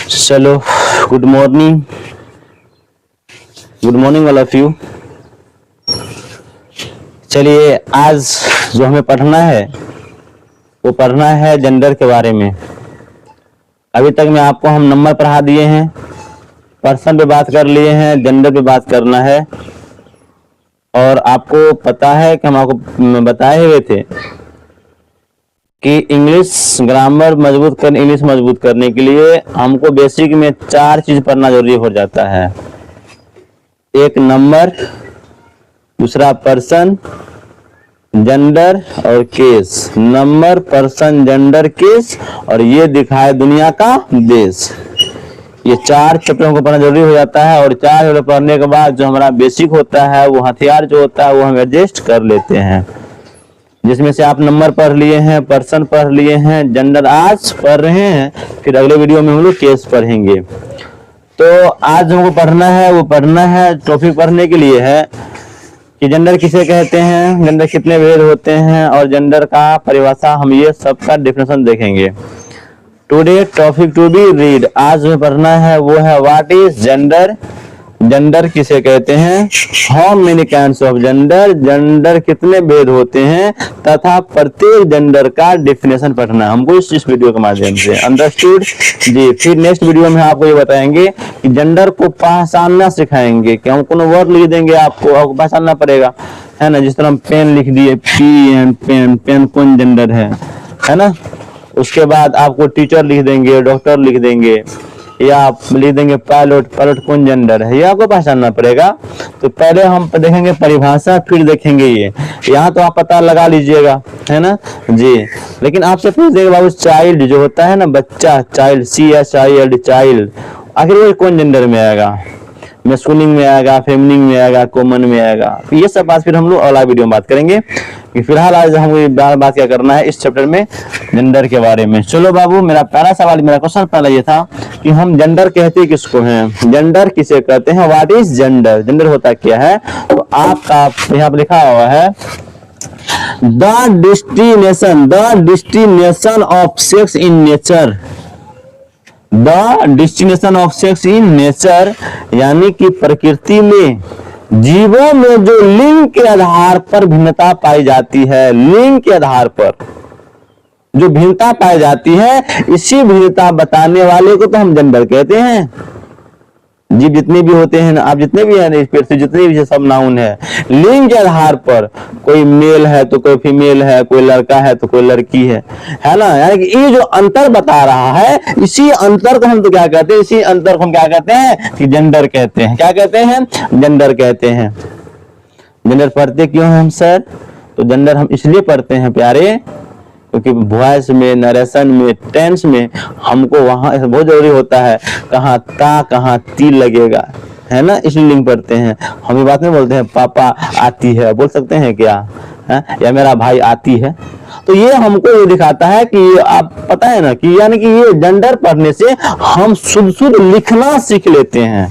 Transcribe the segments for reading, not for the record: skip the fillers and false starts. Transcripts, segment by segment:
चलो, good morning all of you. चलिए, आज जो हमें पढ़ना है वो पढ़ना है जेंडर के बारे में। अभी तक में आपको हम नंबर पढ़ा दिए हैं, पर्सन पे बात कर लिए हैं, जेंडर पे बात करना है। और आपको पता है कि हम आपको बताए हुए थे कि इंग्लिश मजबूत करने के लिए हमको बेसिक में 4 चीज पढ़ना जरूरी हो जाता है। एक नंबर, दूसरा पर्सन, जेंडर और case. Number, person, gender, case, और ये दिखाए दुनिया का देश। ये 4 चैप्टर हमको पढ़ना जरूरी हो जाता है। और 4 चैप्टर पढ़ने के बाद जो हमारा बेसिक होता है, वो हथियार जो होता है, वो हम एडजस्ट कर लेते हैं। जिसमें से आप नंबर पढ़ लिए हैं, पर्सन पढ़ लिए हैं, जेंडर आज पढ़ रहे हैं, फिर अगले वीडियो में हम लोग केस पढ़ेंगे। तो आज हमको पढ़ना है टॉपिक पढ़ने के लिए है कि जेंडर किसे कहते हैं, जेंडर कितने भेद होते हैं, और जेंडर का परिभाषा, हम ये सबका डेफिनेशन देखेंगे। Today topic to be read, आज में पढ़ना है वो है व्हाट इज जेंडर, जेंडर किसे कहते हैं, how many kinds of gender, gender कितने भेद होते हैं, तथा प्रत्येक जेंडर का डेफिनेशन पढ़ना है हमको इस वीडियो के माध्यम से। अंडरस्टूड जी। फिर नेक्स्ट वीडियो में आपको ये बताएंगे कि जेंडर को पहचानना सिखाएंगे कि हम कोनो वर्ड लिख देंगे, आपको पहचानना पड़ेगा, है ना। जिस तरह हम पेन लिख दिए, पेन कौन जेंडर है ना। उसके बाद आपको टीचर लिख देंगे, डॉक्टर लिख देंगे, या आप लिख देंगे पायलट कौन जेंडर है, ये आपको पहचानना पड़ेगा। तो पहले हम देखेंगे परिभाषा, फिर देखेंगे ये। यहाँ तो आप पता लगा लीजिएगा, है ना जी। लेकिन आपसे पूछ देगा बाबू, चाइल्ड जो होता है ना, बच्चा, चाइल्ड, CHILD, चाइल्ड, आखिर वो कौन जेंडर में आएगा, मैस्कुलिन में आएगा, फेमिनिन में आएगा, कॉमन में आएगा। ये सब बात फिर हम लोग अगला वीडियो में बात करेंगे। कि फिलहाल आज हमको बात क्या करना है इस चैप्टर में, जेंडर के बारे में। चलो बाबू, मेरा पहला सवाल, मेरा क्वेश्चन पहला ये था कि हम जेंडर कहते किसको हैं, जेंडर किसे कहते हैं, व्हाट इज जेंडर, जेंडर होता क्या है। तो आपका यहाँ पर लिखा हुआ है the destination of sex in nature, the destination of sex in nature, यानी कि प्रकृति में जीवों में जो लिंग के आधार पर भिन्नता पाई जाती है, लिंग के आधार पर जो भिन्नता पाई जाती है, इसी भिन्नता बताने वाले को तो हम जेंडर कहते हैं। जीव जितने भी होते हैं ना, आप जितने भी हैं इस पृथ्वी, जितने भी सब नाउन है, लिंग के आधार पर, कोई मेल है तो कोई फीमेल है, कोई लड़का है तो कोई लड़की है ना। यानी कि ये जो अंतर बता रहा है, इसी अंतर को हम तो क्या कहते हैं, इसी अंतर को हम क्या कहते हैं कि जेंडर कहते हैं। क्या कहते हैं, जेंडर कहते हैं। जेंडर पढ़ते क्यों हैं हम सर, तो जेंडर हम इसलिए पढ़ते हैं प्यारे, क्योंकि वॉइस में, नरेशन में, टेंस में हमको वहां बहुत जरूरी होता है कहाँ ता कहाँ ती लगेगा, है ना। इसलिए लिंग पढ़ते हैं। हम ये बात नहीं बोलते हैं पापा आती है, बोल सकते हैं क्या है, या मेरा भाई आती है। तो ये हमको ये दिखाता है कि आप पता है ना कि यानी कि ये जेंडर पढ़ने से हम शुद्ध लिखना सीख लेते हैं।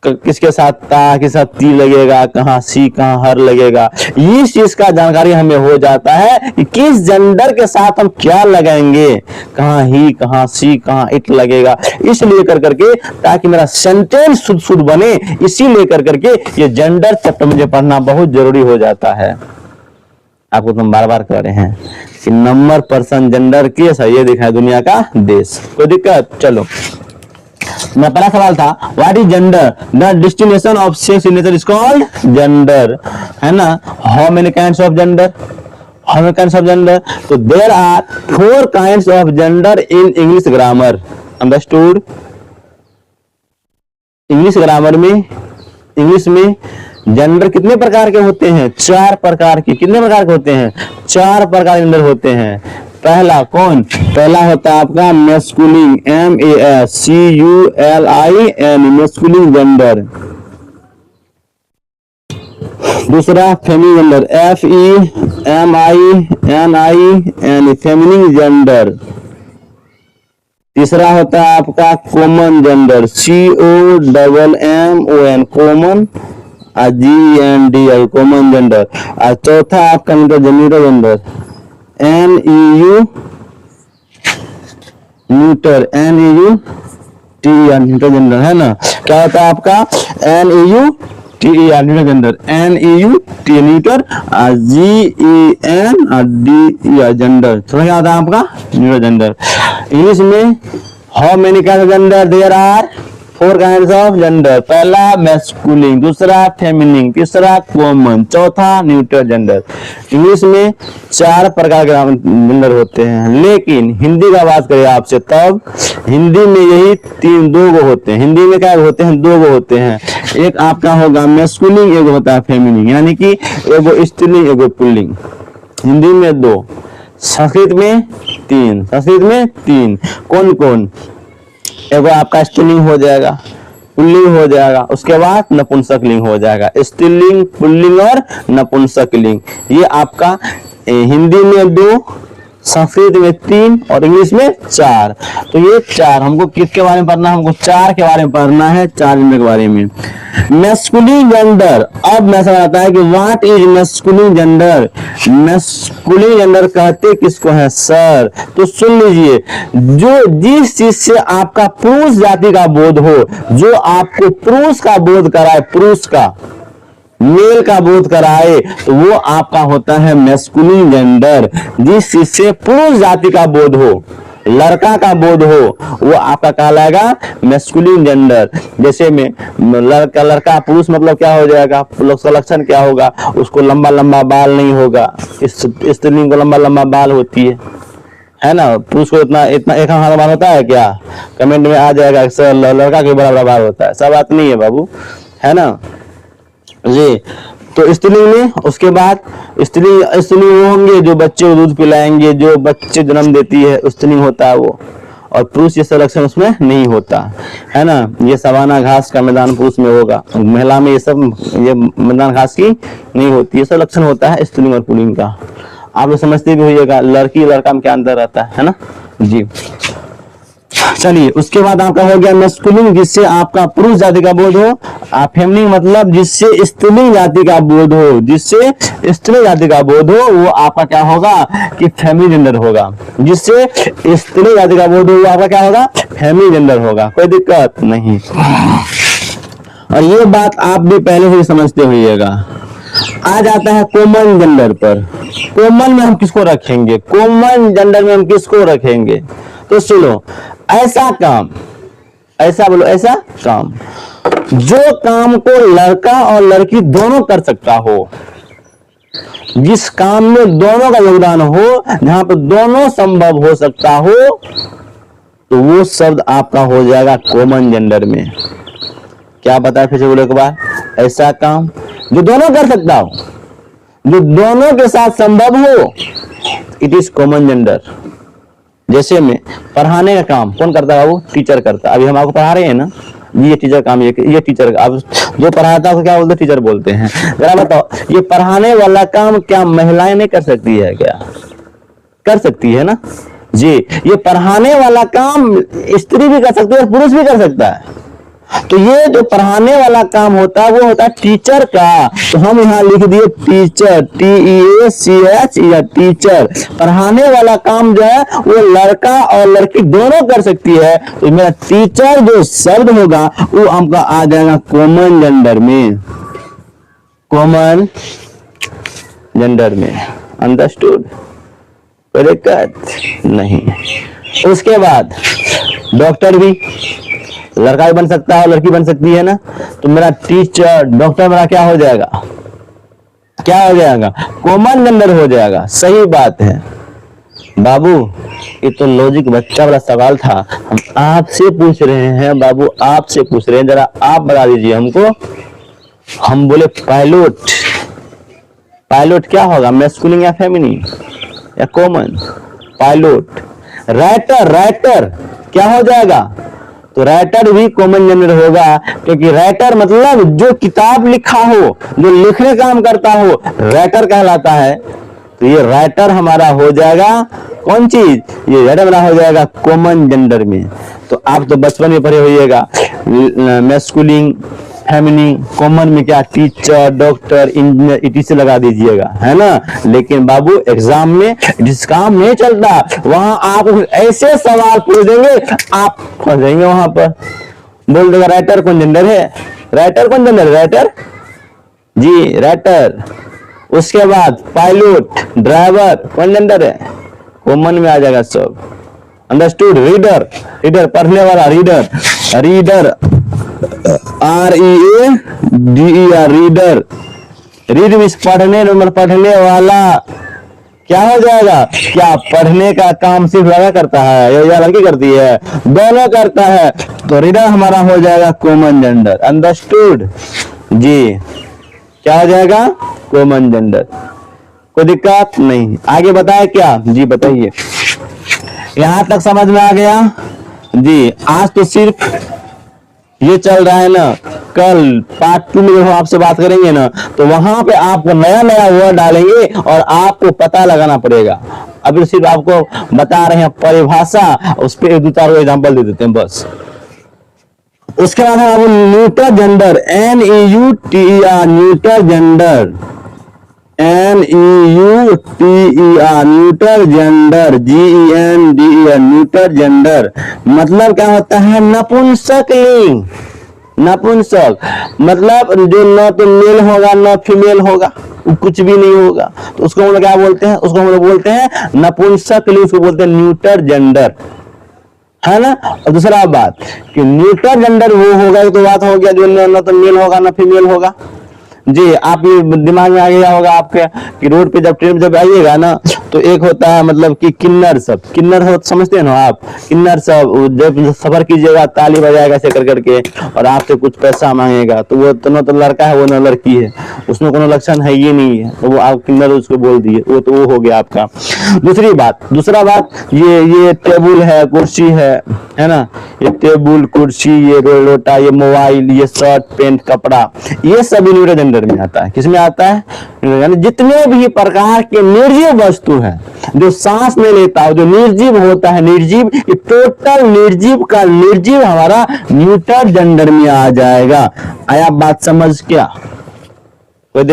किसके साथ ता, किसके साथ ती लगेगा, कहाँ सी, कहाँ हर लगेगा, इस चीज का जानकारी हमें हो जाता है कि किस जेंडर के साथ हम क्या लगाएंगे, कहाँ ही, कहाँ सी, कहाँ इट लगेगा। इसलिए कर करके, ताकि मेरा सेंटेंस शुद्ध बने, इसी लेकर करके ये जेंडर चैप्टर मुझे पढ़ना बहुत जरूरी हो जाता है। आपको तुम बार बार कह रहे हैं कि नंबर, पर्सन, जेंडर, केस, ये दिखा है दुनिया का देश। कोई दिक्कत, चलो। मेरा पहला सवाल था what is gender, the destination of sex in nature is called gender, है ना। How many kinds of gender, how many kinds of gender, तो there are 4 kinds of gender in English grammar. Understood. English grammar में, English में gender कितने प्रकार के होते हैं, 4 प्रकार के। कितने प्रकार के होते हैं, 4 प्रकार के जेंडर होते हैं। पहला कौन, पहला होता है आपका मैस्कुलिन, MASCULIN, मैस्कुलिन जेंडर। दूसरा feminine gender, FEMININ, feminine gender. तीसरा होता है आपका common gender, COMMON, common, GENDER, common gender. और चौथा आपका neuter gender, NEU, neuter, NEU TER neuter gender है ना। क्या होता है आपका NEU TER neuter gender, NEU T neuter, GENDER gender. समझ क्या होता है आपका न्यूटर जेंडर। इंग्लिश में how many kinds of gender there are, 4 kinds of gender. पहला मैस्कुलिन, दूसरा फेमिनिन, तीसरा कॉमन, चौथा न्यूट्रल जेंडर। इंग्लिश में 4 प्रकार के जेंडर होते हैं, लेकिन हिंदी का बात करें आपसे तब हिंदी में यही 2 गो होते हैं। हिंदी में क्या होते हैं, 2 गो होते हैं। एक आपका होगा मैस्कुलिन, एक होता है फेमिनिन, यानी कि एगो स्त्रीलिंग एगो पुल्लिंग। हिंदी में 2, संस्कृत में 3। संस्कृत में 3 कौन कौन, एगो आपका स्त्रीलिंग हो जाएगा, पुल्लिंग हो जाएगा, उसके बाद नपुंसकलिंग हो जाएगा। स्त्रीलिंग, पुल्लिंग और नपुंसकलिंग, ये आपका हिंदी में 2, संस्कृत में 3 और इंग्लिश में 4। तो ये 4 हमको किसके बारे में पढ़ना है, हमको 4 के बारे में पढ़ना है, 4 जेंडर के बारे में। मैस्कुलिन जेंडर, अब मैं समझ आता है कि what is masculine gender. Masculine gender कहते किसको है सर, तो सुन लीजिए, जो जिस चीज से आपका पुरुष जाति का बोध हो, जो आपको पुरुष का बोध कराए, पुरुष का, मेल का बोध कराए, तो वो आपका होता है मैस्कुलिन जेंडर। जिस चीज से पुरुष जाति का बोध हो, लड़का का बोध हो, वो आपका कहलाएगा मैस्कुलिन जेंडर। जैसे में लड़का पुरुष मतलब क्या हो जाएगा, उसका लक्षण क्या होगा, उसको लंबा लंबा बाल नहीं होगा, स्त्रीलिंग को लंबा लंबा बाल होती है ना। पुरुष को इतना इतना एक हाथ बाल होता है क्या, कमेंट में आ जाएगा सर लड़का के बड़ा बाल होता है, ऐसा बात नहीं है बाबू, है ना जी। तो स्त्रीलिंग में उसके बाद स्त्रीलिंग वो होंगे जो बच्चे को दूध पिलाएंगे, जो बच्चे जन्म देती है, स्त्रीलिंग होता है वो। और पुरुष ये सब लक्षण उसमें नहीं होता है ना। ये सवाना घास का मैदान पुरुष में होगा, महिला में ये सब, ये मैदान घास की नहीं होती, ये सब लक्षण होता है स्त्रीलिंग और पुल्लिंग का। आप लोग समझते भी होइएगा लड़की लड़का में क्या अंतर रहता है ना जी। चलिए उसके बाद आपका हो गया मैस्कुलिन, जिससे आपका पुरुष जाति का बोध हो। फेमिनिन मतलब जिससे स्त्रीलिंग जाति का बोध हो, जिससे स्त्री जाति का बोध हो, वो आपका क्या होगा कि फेमिनिन जेंडर होगा। जिससे स्त्री जाति का बोध हो, वो आपका क्या होगा, फेमिनिन जेंडर होगा, कोई दिक्कत नहीं। और ये बात आप भी पहले से समझते होइएगा। आ जाता है कॉमन जेंडर पर। कॉमन में हम किसको रखेंगे, कॉमन जेंडर में हम किसको रखेंगे, तो सुनो, ऐसा काम, ऐसा बोलो, ऐसा काम जो काम को लड़का और लड़की दोनों कर सकता हो, जिस काम में दोनों का योगदान हो, जहां पर दोनों संभव हो सकता हो, तो वो शब्द आपका हो जाएगा कॉमन जेंडर में। क्या बताया फिर से बोलो एक बार, ऐसा काम जो दोनों कर सकता हो, जो दोनों के साथ संभव हो, इट इज कॉमन जेंडर। जैसे में पढ़ाने का काम कौन करता है, वो टीचर करता है। अभी हम आपको पढ़ा रहे हैं ना, ये टीचर काम, ये टीचर, अब जो पढ़ाता है क्या बोलते, टीचर बोलते हैं। जरा बताओ, ये पढ़ाने वाला काम क्या महिलाएं नहीं कर सकती है, क्या कर सकती है ना जी। ये पढ़ाने वाला काम स्त्री भी कर सकती है और पुरुष भी कर सकता है। तो ये जो पढ़ाने वाला काम होता है वो होता है टीचर का। तो हम यहाँ लिख दिए टीचर, TEACH या टीचर। पढ़ाने वाला काम जो है वो लड़का और लड़की दोनों कर सकती है। तो मेरा टीचर जो शब्द होगा वो आपका आ जाएगा कॉमन जेंडर में, कॉमन जेंडर में। अंडरस्टूड, कोई दिक्कत नहीं। उसके बाद डॉक्टर भी लड़का भी बन सकता है और लड़की बन सकती है ना। तो मेरा टीचर, डॉक्टर मेरा क्या हो जाएगा, क्या हो जाएगा, कॉमन जेंडर हो जाएगा। सही बात है बाबू, ये तो लॉजिक बच्चा वाला सवाल था, हम आपसे पूछ रहे हैं बाबू, आपसे पूछ रहे हैं, जरा आप बता दीजिए हमको। हम बोले पायलट, पायलट क्या होगा, मैस्कुलिन या फेमिनिन या कॉमन, पायलट। राइटर, राइटर क्या हो जाएगा, तो राइटर भी कॉमन जेंडर होगा, क्योंकि राइटर मतलब जो किताब लिखा हो, जो लिखने काम करता हो, राइटर कहलाता है। तो ये राइटर हमारा हो जाएगा कौन चीज, ये राइटर हमारा हो जाएगा कॉमन जेंडर में। तो आप तो बचपन में पढ़े होइएगा मैस्कुलिन, फैमिली, कॉमन में क्या टीचर, डॉक्टर, इंजीनियर, इटीसी लगा दीजिएगा, है ना। लेकिन बाबू एग्जाम में जिस काम नहीं चलता, वहां आप ऐसे सवाल पूछ देंगे आप फंस जाएंगे वहां पर। बोल देगा राइटर कौन जेंडर है, राइटर कौन जेंडर है, राइटर जी राइटर। उसके बाद पायलट, ड्राइवर कौन जेंडर है, कॉमन में आ जाएगा सब। अंडरस्टूड। रीडर, रीडर पढ़ने वाला, reader, reader READER, reader. Read means पढ़ने, नंबर पढ़ने वाला। क्या हो जाएगा, क्या पढ़ने का काम सिर्फ लड़का करता है या लड़की करती है, दोनों करता है। तो रीडर हमारा हो जाएगा कॉमन जेंडर। अंडरस्टूड जी, क्या हो जाएगा, कॉमन जेंडर। कोई दिक्कत नहीं। आगे बताए क्या जी, बताइए। यहां तक समझ में आ गया जी। आज तो सिर्फ ये चल रहा है ना, कल पार्ट 2 में जब हम आपसे बात करेंगे ना, तो वहां पे आपको नया नया वर्ड डालेंगे और आपको पता लगाना पड़ेगा। अभी सिर्फ आपको बता रहे हैं परिभाषा, उस पर 1-2-4 एग्जाम्पल दे देते हैं बस। उसके बाद है neuter gender, NEUTER, neuter gender, NEUTER, neuter gender, GENDER, neuter gender. मतलब क्या होता है, नपुंसक लिंग। नपुंसक मतलब जो न तो मेल होगा न फीमेल होगा, कुछ भी नहीं होगा, तो उसको हम लोग क्या बोलते हैं, उसको हम लोग बोलते हैं नपुंसक लिंग, उसको बोलते हैं न्यूटर जेंडर, है ना। और दूसरा बात कि न्यूटर जेंडर वो होगा, तो बात हो गया जो न तो मेल होगा न फीमेल होगा जी। आप ये दिमाग में आ गया होगा आपके कि रोड पे जब ट्रेन जब आइएगा ना, तो एक होता है मतलब कि किन्नर सब, किन्नर हो समझते हैं ना आप, किन्नर सब जब सफर कीजिएगा ताली बजाएगा ऐसे कर करके और आपसे कुछ पैसा मांगेगा, तो वो तो न तो लड़का है वो न लड़की है, उसमें कोनो लक्षण है ये नहीं है, तो वो आप किन्नर उसको बोल दिए, वो तो वो हो गया आपका। दूसरा बात ये टेबल है, कुर्सी है ना, ये टेबल कुर्सी, ये लोटा, ये मोबाइल, ये शर्ट पैंट कपड़ा, ये सब न्यूटर जेंडर में आता है। किसमें आता है, यानी जितने भी प्रकार के निर्जीव वस्तु है जो सांस में लेता है, जो निर्जीव होता है, निर्जीव, ये टोटल निर्जीव का निर्जीव हमारा न्यूटर जेंडर में आ जाएगा। आया बात समझ क्या, कोई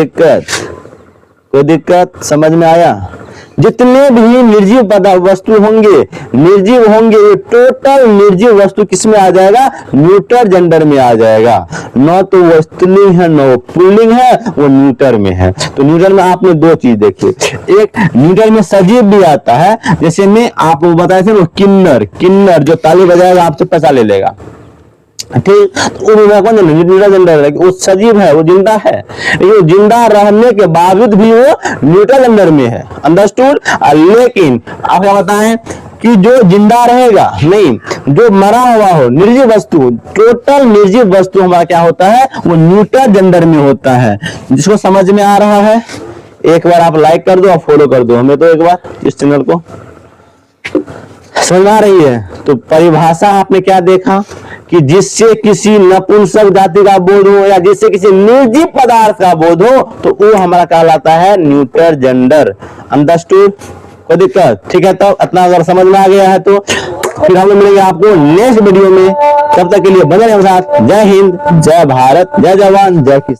दिक्कत समझ में आया। जितने भी निर्जीव वस्तु होंगे, ये टोटल निर्जीव वस्तु किसमें आ जाएगा, न्यूटर जेंडर में आ जाएगा। न तो वो स्त्रीलिंग है न वो पुल्लिंग है, वो न्यूटर में है। तो न्यूटर में आपने दो चीज देखी, एक न्यूटर में सजीव भी आता है, जैसे मैं आपको बताए थे वो किन्नर जो ताली बजाएगा आपसे पैसा ले लेगा, ठीक। तो न्यूटर जेंडर है, वो सजीव है, वो जिंदा है, लेकिन जिंदा रहने के बावजूद भी वो न्यूटर जेंडर में है। अंडरस्टूड। लेकिन आप क्या बताएं कि जो जिंदा रहेगा नहीं, जो मरा हुआ हो, निर्जीव वस्तु, टोटल निर्जीव वस्तु हमारा क्या होता है, वो न्यूटर जेंडर में होता है। जिसको समझ में आ रहा है एक बार आप लाइक कर दो और फॉलो कर दो हमें, तो एक बार इस चैनल को समझ आ रही है। तो परिभाषा आपने क्या देखा कि जिससे किसी नपुंसक जाति का बोध हो या जिससे किसी निर्जीव पदार्थ का बोध हो, तो वो हमारा कहलाता है न्यूटर जेंडर। अंडरस्टूड, कोई दिक्कत, ठीक है। तो इतना अगर समझ में आ गया है तो फिर हम लोग मिलेंगे आपको नेक्स्ट वीडियो में। तब तक के लिए बने रहें साथ। जय हिंद, जय भारत, जय जवान, जय किसान।